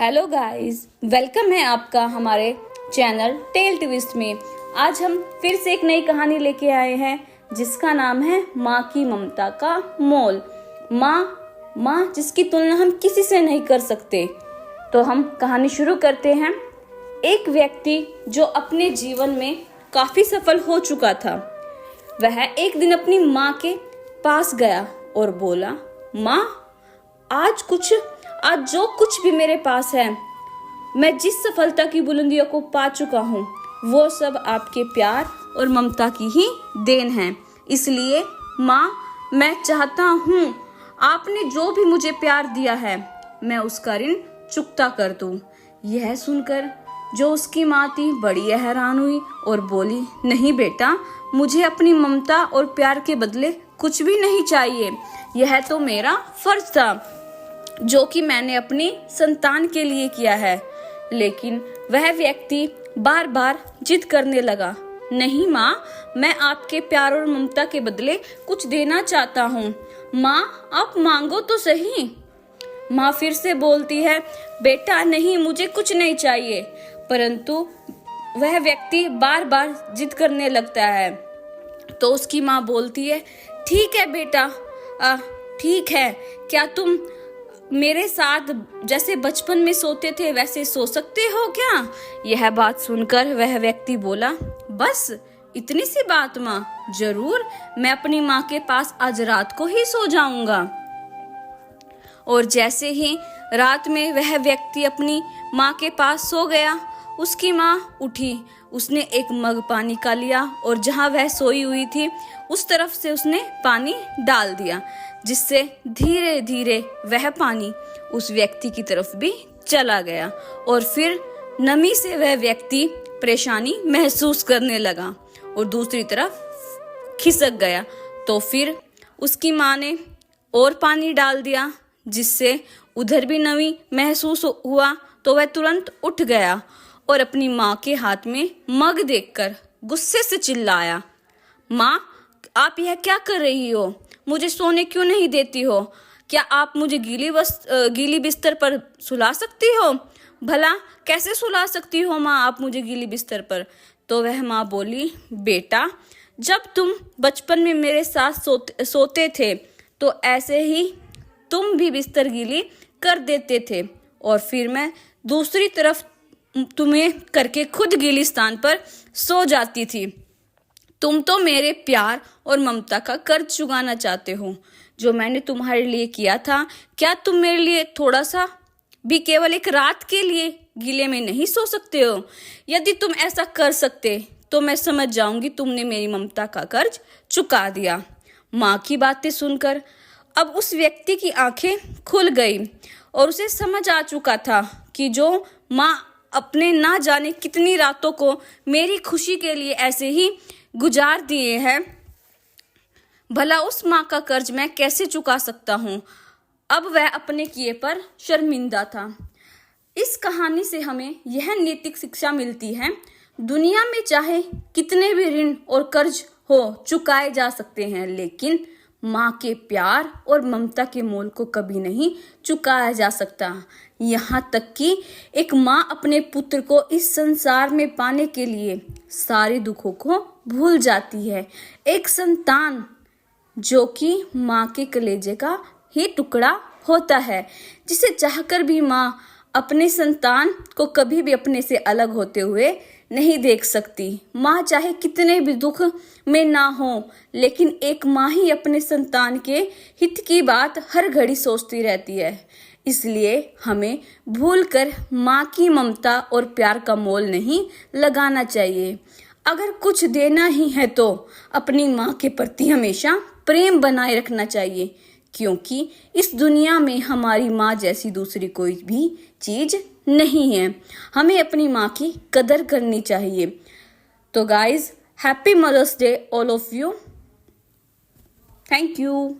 Hello guys, welcome है आपका हमारे चैनल टेल ट्विस्ट में। आज हम फिर से एक नई कहानी लेके आए हैं जिसका नाम है माँ की ममता का मोल। माँ जिसकी तुलना हम किसी से नहीं कर सकते। तो हम कहानी शुरू करते हैं। एक व्यक्ति जो अपने जीवन में काफी सफल हो चुका था, वह एक दिन अपनी माँ के पास गया और बोला, माँ आज जो कुछ भी मेरे पास है, मैं जिस सफलता की बुलंदियों को पा चुका हूँ, वो सब आपके प्यार और ममता की ही देन है। इसलिए माँ, मैं चाहता हूँ आपने जो भी मुझे प्यार दिया है, मैं उसका ऋण चुकता कर दूँ। यह सुनकर जो उसकी माँ थी बड़ी हैरान हुई और बोली, नहीं बेटा, मुझे अपनी ममता और प्यार के बदले कुछ भी नहीं चाहिए। यह तो मेरा फर्ज था जो कि मैंने अपनी संतान के लिए किया है। लेकिन वह व्यक्ति बार बार जिद करने लगा, नहीं माँ, मैं आपके प्यार और ममता के बदले कुछ देना चाहता हूँ। माँ, आप मांगो तो सही। माँ फिर से बोलती है, बेटा नहीं, मुझे कुछ नहीं चाहिए। परंतु वह व्यक्ति बार बार जिद करने लगता है। तो उसकी माँ बोलती है, ठीक है बेटा, ठीक है, क्या तुम मेरे साथ जैसे बचपन में सोते थे वैसे सो सकते हो क्या? यह बात सुनकर वह व्यक्ति बोला, बस इतनी सी बात माँ, जरूर, मैं अपनी माँ के पास आज रात को ही सो जाऊंगा। और जैसे ही रात में वह व्यक्ति अपनी माँ के पास सो गया, उसकी माँ उठी, उसने एक मग पानी का लिया और जहाँ वह सोई हुई थी उस तरफ से उसने पानी डाल दिया, जिससे धीरे धीरे वह पानी उस व्यक्ति की तरफ भी चला गया। और फिर नमी से वह व्यक्ति परेशानी महसूस करने लगा और दूसरी तरफ खिसक गया। तो फिर उसकी माँ ने और पानी डाल दिया, जिससे उधर भी नमी महसूस हुआ। तो वह तुरंत उठ गया और अपनी माँ के हाथ में मग देखकर गुस्से से चिल्लाया, माँ, आप यह क्या कर रही हो? मुझे सोने क्यों नहीं देती हो? क्या आप मुझे गीली बिस्तर पर सुला सकती हो? भला कैसे सुला सकती हो माँ आप मुझे गीली बिस्तर पर? तो वह माँ बोली, बेटा, जब तुम बचपन में मेरे साथ सोते थे तो ऐसे ही तुम भी बिस्तर गीली कर देते थे और फिर मैं दूसरी तरफ तुम्हें करके खुद गीली स्थान पर सो जाती थी। तुम तो मेरे प्यार और ममता का कर्ज चुकाना चाहते हो। जो मैंने तुम्हारे लिए किया था, क्या तुम मेरे लिए थोड़ा सा भी, केवल एक रात के लिए गीले में नहीं सो सकते हो? यदि तुम ऐसा कर सकते तो मैं समझ जाऊंगी तुमने मेरी ममता का कर्ज चुका दिया। माँ की बातें सुनकर अब उस व्यक्ति की आंखें खुल गई और उसे समझ आ चुका था कि जो माँ अपने ना जाने कितनी रातों को मेरी खुशी के लिए ऐसे ही गुजार दिए हैं, भला उस माँ का कर्ज मैं कैसे चुका सकता हूँ। अब वह अपने किए पर शर्मिंदा था। इस कहानी से हमें यह नैतिक शिक्षा मिलती है, दुनिया में चाहे कितने भी ऋण और कर्ज हो चुकाए जा सकते हैं, लेकिन माँ के प्यार और ममता के मोल को कभी नहीं चुकाया जा सकता। यहाँ तक कि एक माँ अपने पुत्र को इस संसार में पाने के लिए सारे दुखों को भूल जाती है। एक संतान जो कि माँ के कलेजे का ही टुकड़ा होता है, जिसे चाहकर भी माँ अपने संतान को कभी भी अपने से अलग होते हुए नहीं देख सकती। माँ चाहे कितने भी दुख में ना हो, लेकिन एक माँ ही अपने संतान के हित की बात हर घड़ी सोचती रहती है। इसलिए हमें भूलकर माँ की ममता और प्यार का मोल नहीं लगाना चाहिए। अगर कुछ देना ही है तो अपनी माँ के प्रति हमेशा प्रेम बनाए रखना चाहिए, क्योंकि इस दुनिया में हमारी माँ जैसी दूसरी कोई भी चीज नहीं है। हमें अपनी माँ की कदर करनी चाहिए। तो guys, happy mother's day all of you. Thank you.